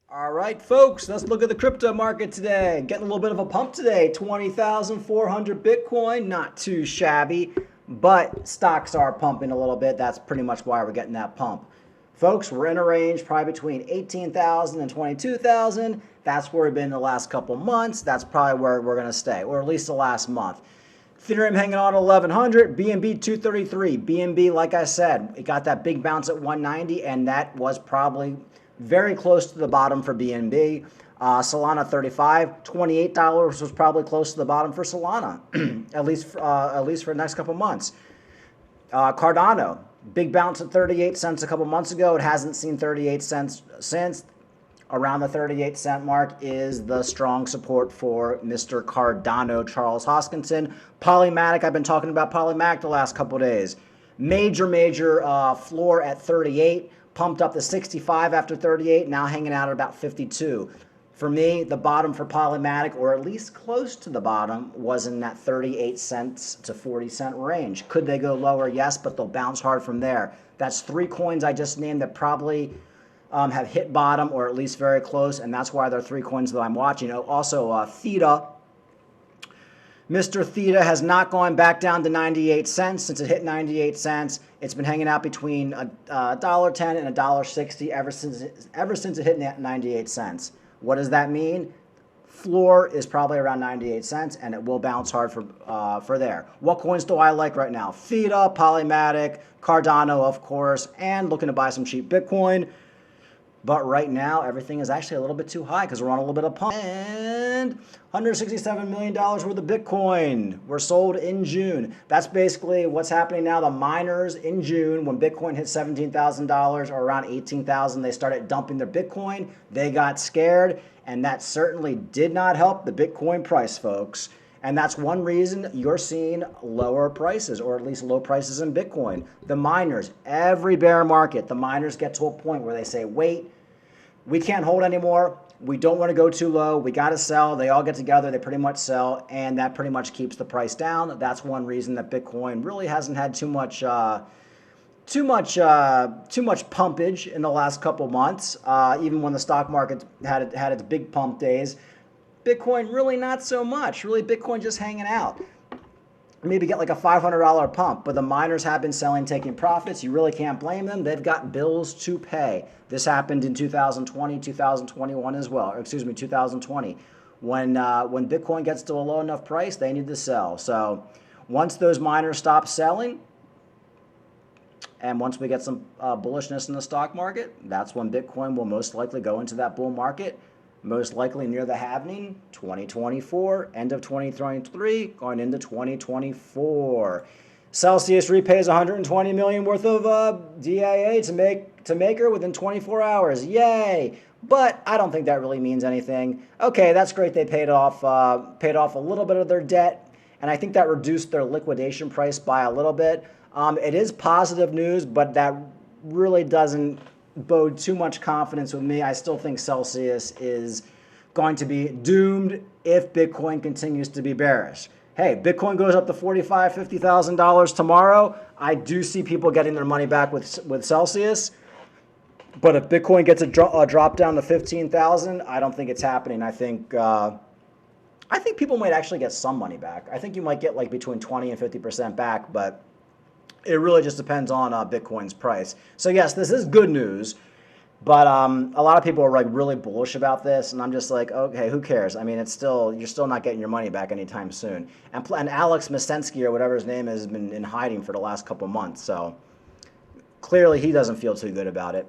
All right, folks, let's look at the crypto market today. Getting a little bit of a pump today. 20,400 Bitcoin, not too shabby, but stocks are pumping a little bit. That's pretty much why we're getting that pump. Folks, we're in a range probably between 18,000 and 22,000. That's where we've been the last couple months. That's probably where we're going to stay, or at least the last month. Ethereum hanging on at 1100, BNB 233. BNB, like I said, it got that big bounce at 190, and that was probably very close to the bottom for BNB. Solana 35, $28 was probably close to the bottom for Solana, at least for the next couple months. Cardano, big bounce at 38 cents a couple months ago. It hasn't seen 38 cents since. Around the 38-cent mark is the strong support for Mr. Cardano, Charles Hoskinson. Polymatic, I've been talking about Polymatic the last couple days. Major floor at 38, pumped up to 65 after 38, now hanging out at about 52. For me, the bottom for Polymatic, or at least close to the bottom, was in that 38 cents to 40-cent range. Could they go lower? Yes, but they'll bounce hard from there. That's three coins I just named that probably have hit bottom or at least very close, and that's why they're three coins that I'm watching. Also, Theta. Mr. Theta has not gone back down to 98 cents since it hit 98 cents. It's been hanging out between $1.10 and $1.60 ever since it hit 98 cents. What does that mean? Floor is probably around 98 cents, and it will bounce hard for there. What coins do I like right now? Theta, Polymatic, Cardano, of course, and looking to buy some cheap Bitcoin. But right now, everything is actually a little bit too high because we're on a little bit of pump. And $167 million worth of Bitcoin were sold in June. That's basically what's happening now. The miners in June, when Bitcoin hit $17,000 or around $18,000, they started dumping their Bitcoin. They got scared, and that certainly did not help the Bitcoin price, folks. And that's one reason you're seeing lower prices, or at least low prices in Bitcoin. The miners, every bear market, the miners get to a point where they say, wait, we can't hold anymore. We don't want to go too low. We got to sell. They all get together. They pretty much sell, and that pretty much keeps the price down. That's one reason that Bitcoin really hasn't had too much pumpage in the last couple months. Even when the stock market had its big pump days, Bitcoin really not so much. Really, Bitcoin just hanging out. Maybe get like a $500 pump, but the miners have been selling, taking profits. You really can't blame them. They've got bills to pay. This happened in 2020, 2021 as well. Or excuse me, 2020. When Bitcoin gets to a low enough price, they need to sell. So once those miners stop selling, and once we get some bullishness in the stock market, that's when Bitcoin will most likely go into that bull market. Most likely near the halving, 2024, end of 2023, going into 2024. Celsius repays 120 million worth of DIA to Maker within 24 hours. Yay! But I don't think that really means anything. Okay, that's great. They paid off a little bit of their debt, and I think that reduced their liquidation price by a little bit. It is positive news, but that really doesn't bode too much confidence with me. I still think Celsius is going to be doomed if Bitcoin continues to be bearish. Hey, Bitcoin goes up to $45,000, $50,000 tomorrow. I do see people getting their money back with Celsius. But if Bitcoin gets a drop down to 15,000, I don't think it's happening. I think people might actually get some money back. I think you might get like between 20 and 50% back, but it really just depends on Bitcoin's price. So yes, this is good news, but a lot of people are like really bullish about this, and I'm just like, okay, who cares? I mean, you're still not getting your money back anytime soon. And Alex Mosensky, or whatever his name is, has been in hiding for the last couple months, so clearly he doesn't feel too good about it.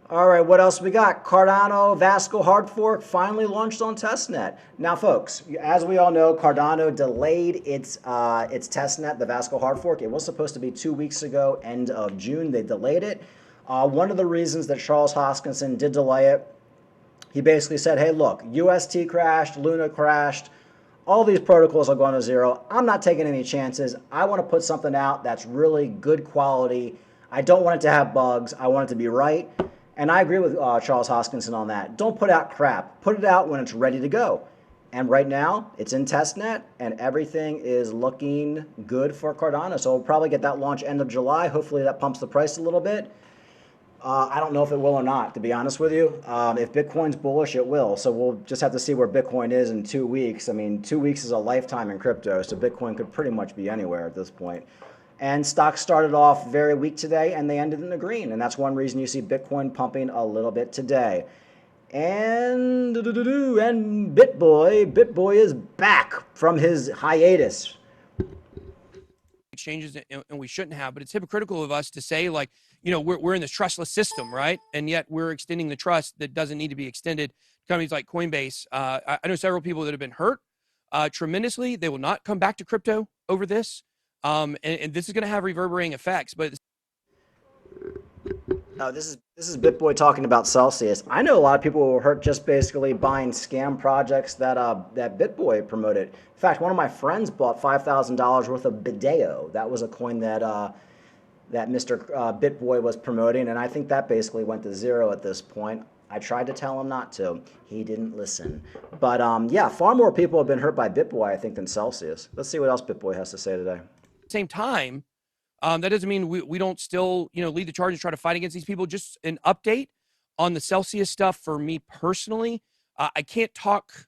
All right, what else we got? Cardano Vasco hard fork finally launched on testnet. Now, folks, as we all know, Cardano delayed its testnet, the Vasco hard fork. It was supposed to be 2 weeks ago, end of June. They delayed it. One of the reasons that Charles Hoskinson did delay it, he basically said, hey, look, UST crashed, Luna crashed. All these protocols are going to zero. I'm not taking any chances. I want to put something out that's really good quality. I don't want it to have bugs. I want it to be right. And I agree with Charles Hoskinson on that. Don't put out crap. Put it out when it's ready to go. And right now, it's in testnet, and everything is looking good for Cardano. So we'll probably get that launch end of July. Hopefully that pumps the price a little bit. I don't know if it will or not, to be honest with you. If Bitcoin's bullish, it will. So we'll just have to see where Bitcoin is in 2 weeks. I mean, 2 weeks is a lifetime in crypto, so Bitcoin could pretty much be anywhere at this point. And stocks started off very weak today, and they ended in the green, and that's one reason you see Bitcoin pumping a little bit today. And Bitboy is back from his hiatus. Exchanges, and we shouldn't have, but it's hypocritical of us to say, like, we're in this trustless system, right? And yet we're extending the trust that doesn't need to be extended to companies like Coinbase. I know several people that have been hurt tremendously. They will not come back to crypto over this. And this is going to have reverberating effects. But This is BitBoy talking about Celsius. I know a lot of people who were hurt just basically buying scam projects that BitBoy promoted. In fact, one of my friends bought $5,000 worth of Bideo. That was a coin that Mr. BitBoy was promoting, and I think that basically went to zero at this point. I tried to tell him not to. He didn't listen. But yeah, far more people have been hurt by BitBoy, I think, than Celsius. Let's see what else BitBoy has to say today. at the same time, that doesn't mean we don't still, lead the charge and try to fight against these people. Just an update on the Celsius stuff for me personally. I can't talk.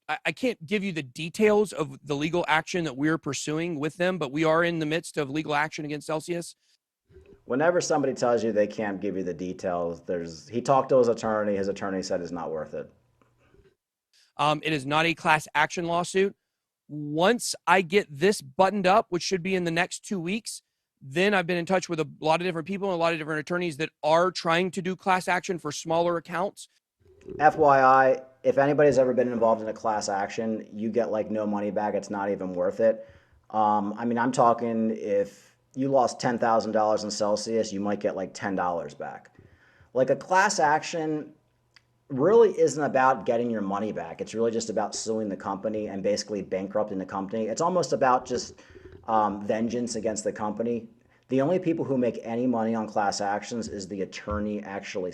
I can't give you the details of the legal action that we're pursuing with them, but we are in the midst of legal action against Celsius. Whenever somebody tells you they can't give you the details, he talked to his attorney. His attorney said it's not worth it. It is not a class action lawsuit. Once I get this buttoned up, which should be in the next 2 weeks, then I've been in touch with a lot of different people and a lot of different attorneys that are trying to do class action for smaller accounts. FYI, if anybody's ever been involved in a class action, you get like no money back. It's not even worth it. I mean, I'm talking if you lost $10,000 in Celsius, you might get like $10 back. Like a class action really isn't about getting your money back. It's really just about suing the company and basically bankrupting the company. It's almost about just vengeance against the company. The only people who make any money on class actions is the attorney actually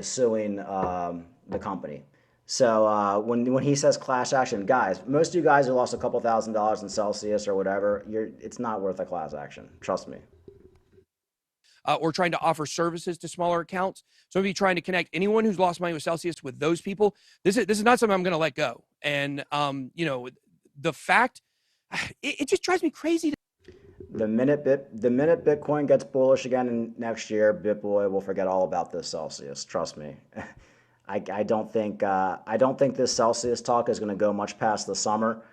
suing the company. So when he says class action, guys, most of you guys who lost a couple $1,000s in Celsius or whatever, it's not worth a class action. Trust me. Or trying to offer services to smaller accounts. So maybe trying to connect anyone who's lost money with Celsius with those people. This is not something I'm going to let go. And the fact, it just drives me crazy. The minute Bitcoin gets bullish again in next year, BitBoy will forget all about this Celsius. Trust me. I don't think this Celsius talk is going to go much past the summer.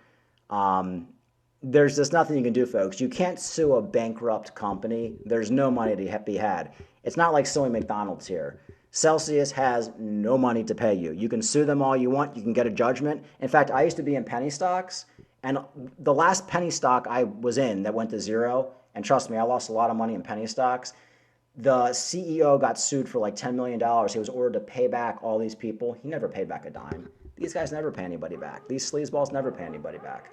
There's just nothing you can do, folks. You can't sue a bankrupt company. There's no money to be had. It's not like suing McDonald's here. Celsius has no money to pay you. You can sue them all you want. You can get a judgment. In fact, I used to be in penny stocks, and the last penny stock I was in that went to zero, and trust me, I lost a lot of money in penny stocks. The CEO got sued for like $10 million. He was ordered to pay back all these people. He never paid back a dime. These guys never pay anybody back. These sleazeballs never pay anybody back.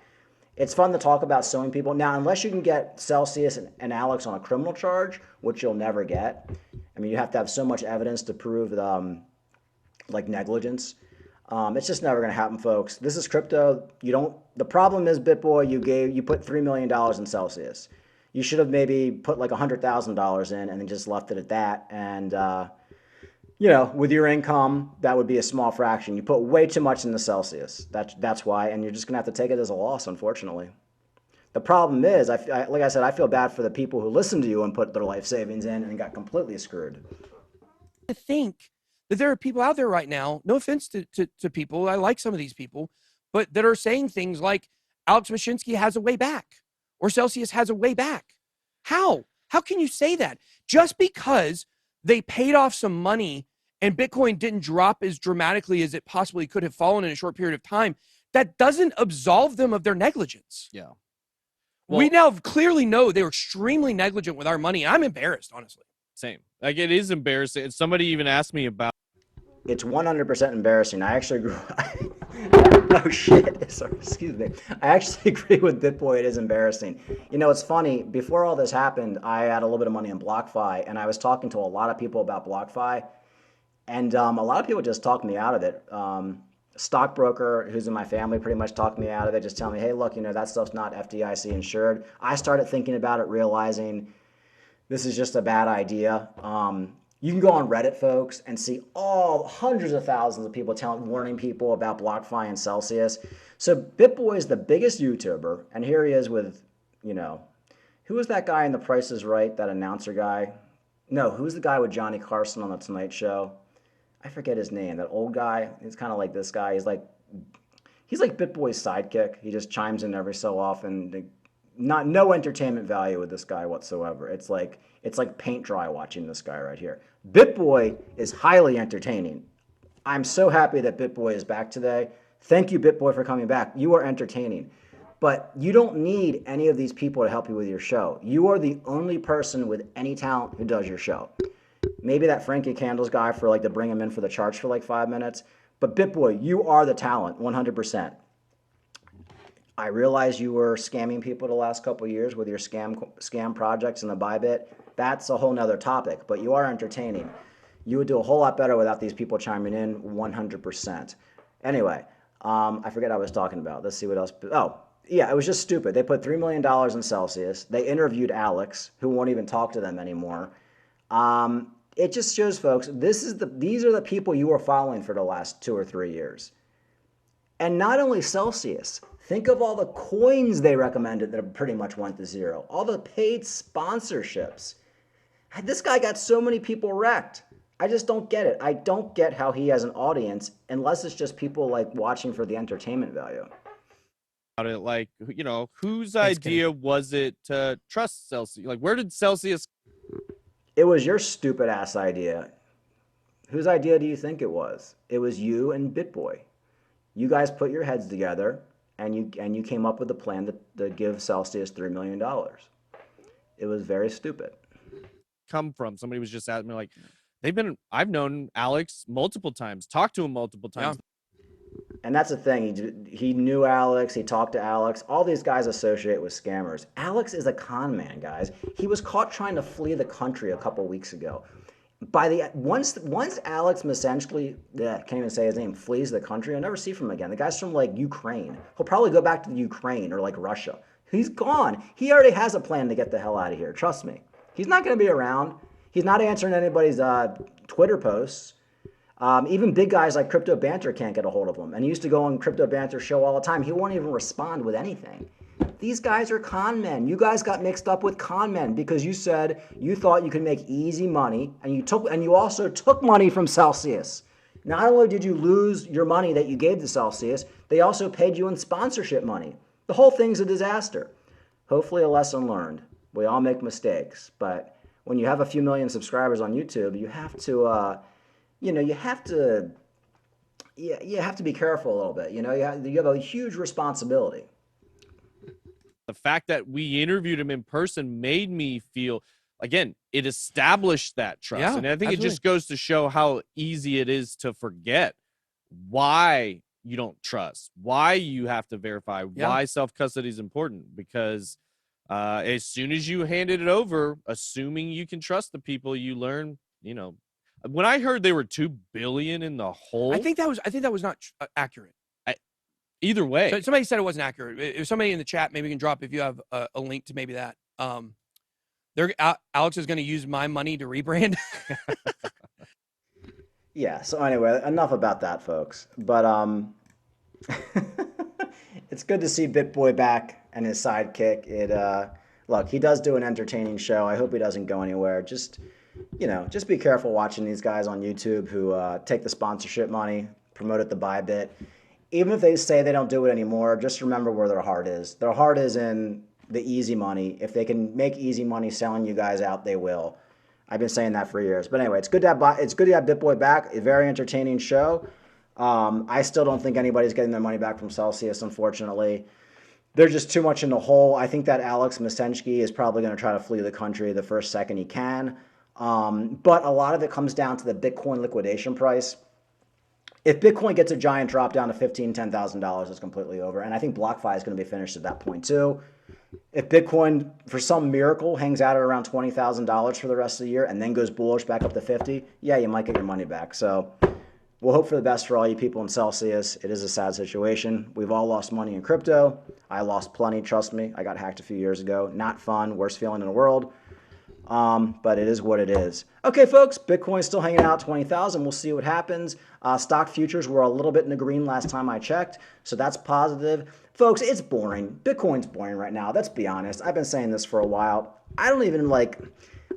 It's fun to talk about suing people. Now, unless you can get Celsius and Alex on a criminal charge, which you'll never get. I mean, you have to have so much evidence to prove like negligence. It's just never going to happen, folks. This is crypto. The problem is, BitBoy, you put $3 million in Celsius. You should have maybe put like $100,000 in and then just left it at that. And, with your income, that would be a small fraction. You put way too much in the Celsius. That's why, and you're just going to have to take it as a loss, unfortunately. The problem is, like I said, I feel bad for the people who listened to you and put their life savings in and got completely screwed. I think that there are people out there right now, no offense to people, I like some of these people, but that are saying things like Alex Mashinsky has a way back or Celsius has a way back. How? How can you say that? Just because they paid off some money and Bitcoin didn't drop as dramatically as it possibly could have fallen in a short period of time, that doesn't absolve them of their negligence. Yeah. Well, we now clearly know they were extremely negligent with our money. I'm embarrassed, honestly. Same. Like, it is embarrassing. Somebody even asked me about. It's 100% embarrassing. I actually agree. Oh, shit. Sorry, excuse me. I actually agree with BitBoy. It is embarrassing. It's funny. Before all this happened, I had a little bit of money in BlockFi, and I was talking to a lot of people about BlockFi, and a lot of people just talked me out of it. Stockbroker who's in my family pretty much talked me out of it, just telling me, hey, look, that stuff's not FDIC insured. I started thinking about it, realizing This is just a bad idea. You can go on Reddit, folks, and see all hundreds of thousands of people warning people about BlockFi and Celsius. So BitBoy is the biggest YouTuber, and here he is with, you know, who was that guy in The Price is Right, that announcer guy? No, who's the guy with Johnny Carson on The Tonight Show? I forget his name. That old guy. He's kind of like this guy. He's like BitBoy's sidekick. He just chimes in every so often. No entertainment value with this guy whatsoever. It's like paint dry watching this guy right here. BitBoy is highly entertaining. I'm so happy that BitBoy is back today. Thank you, BitBoy, for coming back. You are entertaining. But you don't need any of these people to help you with your show. You are the only person with any talent who does your show. Maybe that Frankie Candles guy for like to bring him in for the charge for like 5 minutes. But BitBoy, you are the talent, 100%. I realize you were scamming people the last couple of years with your scam projects and the Bybit. That's a whole nother topic, but you are entertaining. You would do a whole lot better without these people chiming in, 100%. Anyway, I forget what I was talking about. Let's see what else. Oh, yeah, it was just stupid. They put $3 million in Celsius. They interviewed Alex, who won't even talk to them anymore. It just shows, folks, these are the people you were following for the last 2 or 3 years. And not only Celsius, think of all the coins they recommended that pretty much went to zero. All the paid sponsorships. This guy got so many people wrecked. I just don't get it. I don't get how he has an audience unless it's just people like watching for the entertainment value. It, like, you know, whose idea was it to trust Celsius? Like, where did Celsius? It was your stupid ass idea. Whose idea do you think it was? It was you and BitBoy. You guys put your heads together and you came up with a plan to give Celsius $3 million. It was very stupid. Come from somebody was just at me like, I've known Alex multiple times, talked to him multiple times. Yeah. And that's the thing. He knew Alex. He talked to Alex. All these guys associate with scammers. Alex is a con man, guys. He was caught trying to flee the country a couple weeks ago. Once Alex essentially, can't even say his name, flees the country, I'll never see from him again. The guy's from like Ukraine. He'll probably go back to the Ukraine or like Russia. He's gone. He already has a plan to get the hell out of here. Trust me. He's not going to be around. He's not answering anybody's Twitter posts. Even big guys like Crypto Banter can't get a hold of him. And he used to go on Crypto Banter show all the time. He won't even respond with anything. These guys are con men. You guys got mixed up with con men because you said you thought you could make easy money, and you also took money from Celsius. Not only did you lose your money that you gave to Celsius, they also paid you in sponsorship money. The whole thing's a disaster. Hopefully a lesson learned. We all make mistakes, but when you have a few million subscribers on YouTube, you have to you have to be careful a little bit. You have a huge responsibility. The fact that we interviewed him in person made me feel, again, it established that trust. Yeah, and I think absolutely. it just goes to show how easy it is to forget why you don't trust, why you have to verify, why self-custody is important. Because as soon as you handed it over, assuming you can trust the people, you learn, when I heard they were $2 billion in the hole, I think that was not accurate. Either way, so somebody said it wasn't accurate. If somebody in the chat, maybe you can drop if you have a link to maybe that. Alex is going to use my money to rebrand. Yeah. So anyway, enough about that, folks. But it's good to see BitBoy back and his sidekick. Look, he does do an entertaining show. I hope he doesn't go anywhere. Just be careful watching these guys on YouTube who take the sponsorship money, promote it to Bybit. Even if they say they don't do it anymore, just remember where their heart is. Their heart is in the easy money. If they can make easy money selling you guys out, they will. I've been saying that for years. But anyway, it's good to have BitBoy back. A very entertaining show. I still don't think anybody's getting their money back from Celsius, unfortunately. They're just too much in the hole. I think that Alex Masensky is probably going to try to flee the country the first second he can. But a lot of it comes down to the Bitcoin liquidation price. If Bitcoin gets a giant drop down to $15,000, $10,000, it's completely over. And I think BlockFi is going to be finished at that point too. If Bitcoin, for some miracle, hangs out at around $20,000 for the rest of the year and then goes bullish back up to 50, yeah, you might get your money back. So we'll hope for the best for all you people in Celsius. It is a sad situation. We've all lost money in crypto. I lost plenty, trust me. I got hacked a few years ago. Not fun, worst feeling in the world. But it is what it is. Okay, folks, Bitcoin's still hanging out 20,000. We'll see what happens. Stock futures were a little bit in the green last time I checked, so that's positive. Folks, it's boring. Bitcoin's boring right now. Let's be honest. I've been saying this for a while. I don't even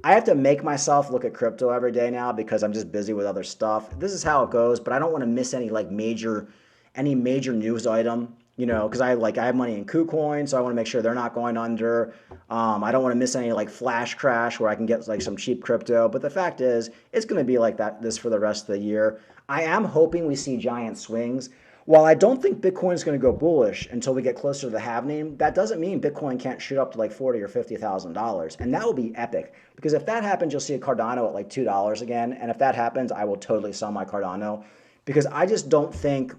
I have to make myself look at crypto every day now because I'm just busy with other stuff. This is how it goes, but I don't want to miss any major news item, because I have money in KuCoin, so I want to make sure they're not going under. I don't want to miss any flash crash where I can get some cheap crypto. But the fact is, it's going to be like this for the rest of the year. I am hoping we see giant swings. While I don't think Bitcoin is going to go bullish until we get closer to the halving, that doesn't mean Bitcoin can't shoot up to $40,000 or $50,000, and that will be epic. Because if that happens, you'll see a Cardano at $2 again, and if that happens, I will totally sell my Cardano, because I just don't think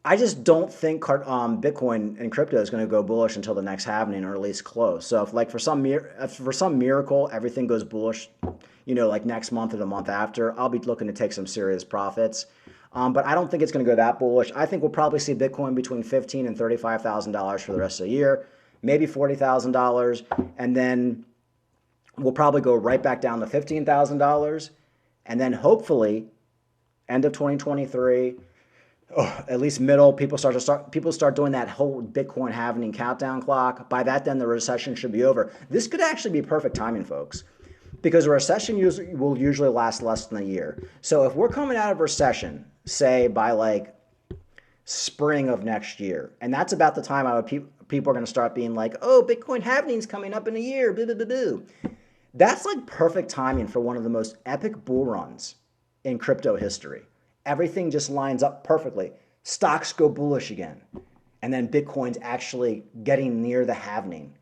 Bitcoin and crypto is going to go bullish until the next halving, or at least close. So if for some miracle everything goes bullish, next month or the month after, I'll be looking to take some serious profits. But I don't think it's going to go that bullish. I think we'll probably see Bitcoin between $15,000 and $35,000 for the rest of the year, maybe $40,000, and then we'll probably go right back down to $15,000, and then hopefully end of 2023. At least middle, people start doing that whole Bitcoin halving countdown clock. By that, then the recession should be over. This could actually be perfect timing, folks, because a recession will usually last less than a year. So if we're coming out of recession, say by spring of next year, and that's about the time people are going to start being like, oh, Bitcoin halving's coming up in a year, boo, boo, boo, boo. That's perfect timing for one of the most epic bull runs in crypto history. Everything just lines up perfectly. Stocks go bullish again, and then Bitcoin's actually getting near the halving,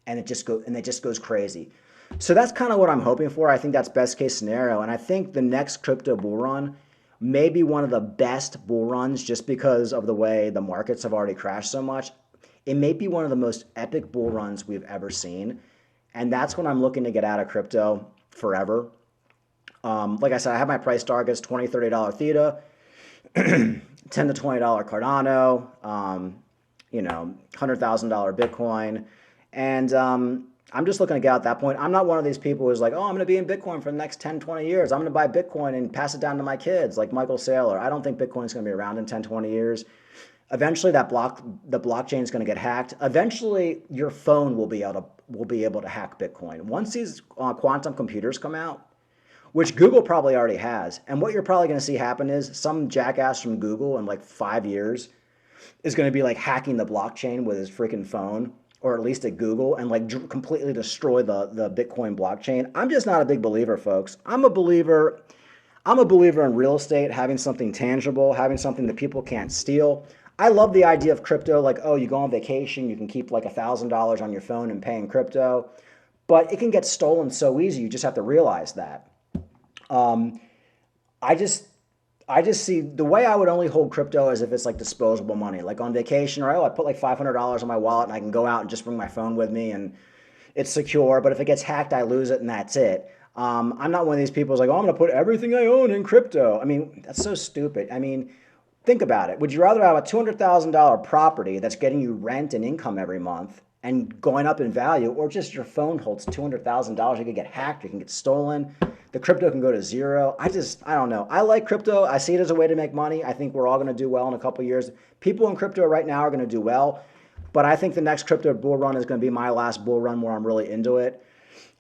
and it just goes crazy. So that's kind of what I'm hoping for. I think that's best case scenario, and I think the next crypto bull run may be one of the best bull runs just because of the way the markets have already crashed so much. It may be one of the most epic bull runs we've ever seen, and that's when I'm looking to get out of crypto forever. Like I said, I have my price targets: $20, $30 Theta, $10 to $20 Cardano, $100,000 Bitcoin, and I'm just looking to get out at that point. I'm not one of these people who's like, oh, I'm going to be in Bitcoin for the next 10, 20 years. I'm going to buy Bitcoin and pass it down to my kids like Michael Saylor. I don't think Bitcoin is going to be around in 10, 20 years. Eventually, the blockchain is going to get hacked. Eventually, your phone will be able to hack Bitcoin. Once these quantum computers come out, which Google probably already has, and what you're probably going to see happen is some jackass from Google in 5 years is going to be hacking the blockchain with his freaking phone, or at least at Google, and completely destroy the Bitcoin blockchain. I'm just not a big believer, folks. I'm a believer in real estate, having something tangible, having something that people can't steal. I love the idea of crypto, you go on vacation, you can keep $1,000 on your phone and pay in crypto, but it can get stolen so easy. You just have to realize that. I just see the way I would only hold crypto as if it's disposable money, on vacation, or I put $500 on my wallet and I can go out and just bring my phone with me and it's secure. But if it gets hacked, I lose it and that's it. I'm not one of these people who's I'm going to put everything I own in crypto. I mean, that's so stupid. I mean, think about it. Would you rather have a $200,000 property that's getting you rent and income every month and going up in value, or just your phone holds $200,000? You could get hacked, you can get stolen. The crypto can go to zero. I don't know. I like crypto. I see it as a way to make money. I think we're all going to do well in a couple of years. People in crypto right now are going to do well, but I think the next crypto bull run is going to be my last bull run where I'm really into it.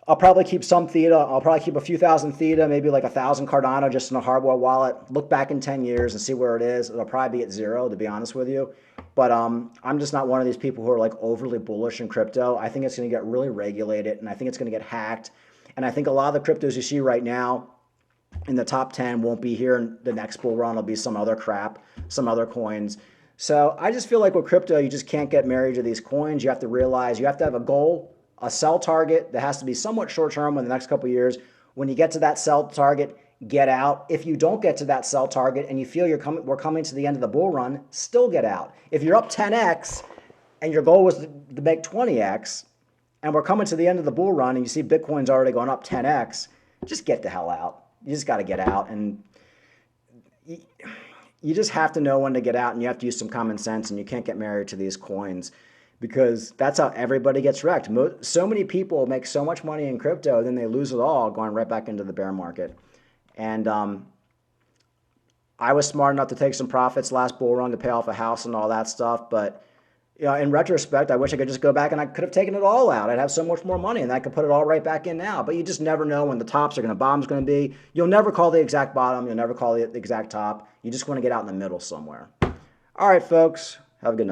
I'll probably keep some Theta. I'll probably keep a few thousand Theta, maybe 1,000 Cardano just in a hardware wallet. Look back in 10 years and see where it is. It'll probably be at zero, to be honest with you. But I'm just not one of these people who are overly bullish in crypto. I think it's going to get really regulated, and I think it's going to get hacked. And I think a lot of the cryptos you see right now in the top 10 won't be here in the next bull run. It'll be some other crap, some other coins. So I just feel with crypto, you just can't get married to these coins. You have to realize you have to have a goal, a sell target that has to be somewhat short term in the next couple of years. When you get to that sell target, get out. If you don't get to that sell target and you feel we're coming to the end of the bull run, still get out. If you're up 10x and your goal was to make 20x, and we're coming to the end of the bull run and you see Bitcoin's already gone up 10x, just get the hell out. You just got to get out, and you just have to know when to get out, and you have to use some common sense, and you can't get married to these coins. because that's how everybody gets wrecked. So many people make so much money in crypto, then they lose it all going right back into the bear market. And I was smart enough to take some profits last bull run to pay off a house and all that stuff. But in retrospect, I wish I could just go back and I could have taken it all out. I'd have so much more money and I could put it all right back in now. But you just never know when the tops are going to, bottom's going to be. You'll never call the exact bottom. You'll never call the exact top. You just want to get out in the middle somewhere. All right, folks. Have a good night.